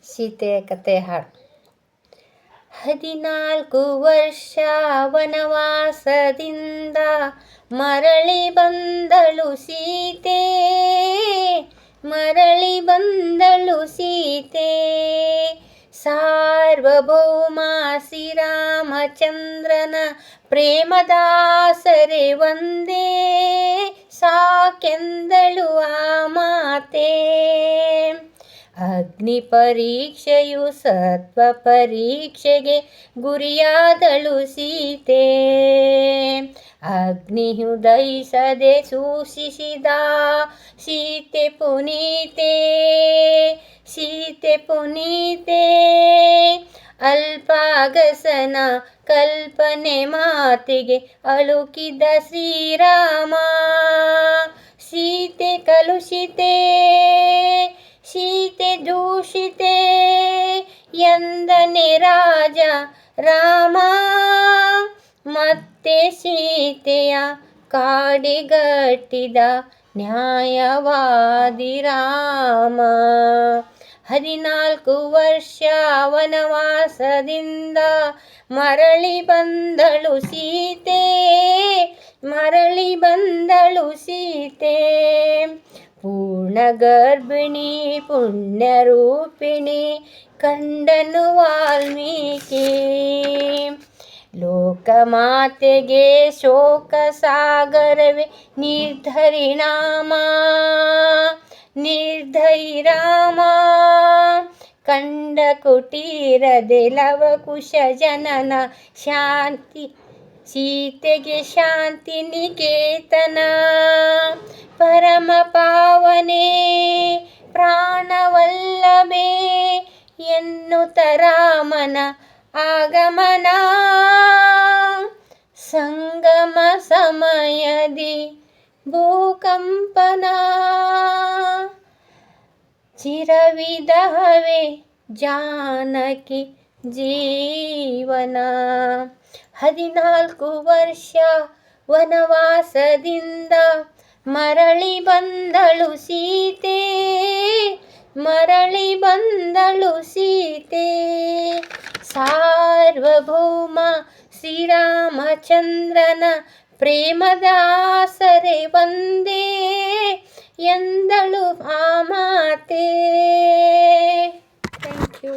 ಸೀತೆಯ ಕತೆ ಹಾಡು. 14 ವರ್ಷ ವನವಾಸದಿಂದ ಮರಳಿ ಬಂದಳು ಸೀತೆ, ಮರಳಿ ಬಂದಳು ಸೀತೆ. ಸಾರ್ವಭೌಮ ಶ್ರೀರಾಮಚಂದ್ರನ ಪ್ರೇಮದಾಸರೆ ಒಂದೇ ಸಾಕೆಂದಳು ಆ ಮಾತೆ. ಅಗ್ನಿ ಪರೀಕ್ಷೆಯು ಸತ್ವ ಪರೀಕ್ಷೆಗೆ ಗುರಿಯಾದಳು ಸೀತೆ. ಅಗ್ನಿಯು ದಹಿಸದೆ ಸೂಚಿಸಿದ ಸೀತೆ ಪುನೀತೆ, ಸೀತೆ ಪುನೀತೆ. ಅಲ್ಪಾಗಸನ ಕಲ್ಪನೆ ಮಾತಿಗೆ ಅಳುಕಿದ ಶ್ರೀರಾಮ. ಸೀತೆ ಕಲುಷಿತೆ, ಸೀತೆ ದೂಷಿತೆ ಎಂದನೆ ರಾಜ ರಾಮ. ಮತ್ತೆ ಸೀತೆಯ ಕಾಡಿಗಟ್ಟಿದ ನ್ಯಾಯವಾದಿ ರಾಮ. 14 ವರ್ಷ ವನವಾಸದಿಂದ ಮರಳಿ ಬಂದಳು ಸೀತೆ, ಮರಳಿ ಬಂದಳು ಸೀತೆ. ಪೂರ್ಣ ಗರ್ಭಿಣಿ ಪುಣ್ಯರೂಪಿಣಿ ಕಂಡನು ವಾಲ್ಮೀಕಿ. ಲೋಕಮಾತೆಗೆ ಶೋಕ ಸಾಗರವೇ ನಿರ್ಧರಿಣಾಮ, ನಿರ್ಧರಿರಾಮ. ಕಂಡ ಕುಟೀರದೆ ಲವಕುಶ ಜನನ ಶಾಂತಿ, ಸೀತೆಗೆ ಶಾಂತಿ ನಿಕೇತನ. ಪರಮ ಪಾವನೆ ಪ್ರಾಣವಲ್ಲಭೆ ಎನ್ನುತ್ತ ರಾಮನ ಆಗಮನ. ಸಂಗಮ ಸಮಯದಿ ಭೂಕಂಪನ, ಚಿರವಿದಹವೇ ಜಾನಕಿ ಜೀವನ. 14 ವರ್ಷ ವನವಾಸದಿಂದ ಮರಳಿ ಬಂದಳು ಸೀತೆ, ಮರಳಿ ಬಂದಳು ಸೀತೆ. ಸಾರ್ವಭೌಮ ಶ್ರೀರಾಮಚಂದ್ರನ ಪ್ರೇಮದಾಸರೆ ಒಂದೇ ಎಂದಳು ಆ ಮಾತೆ. Thank you.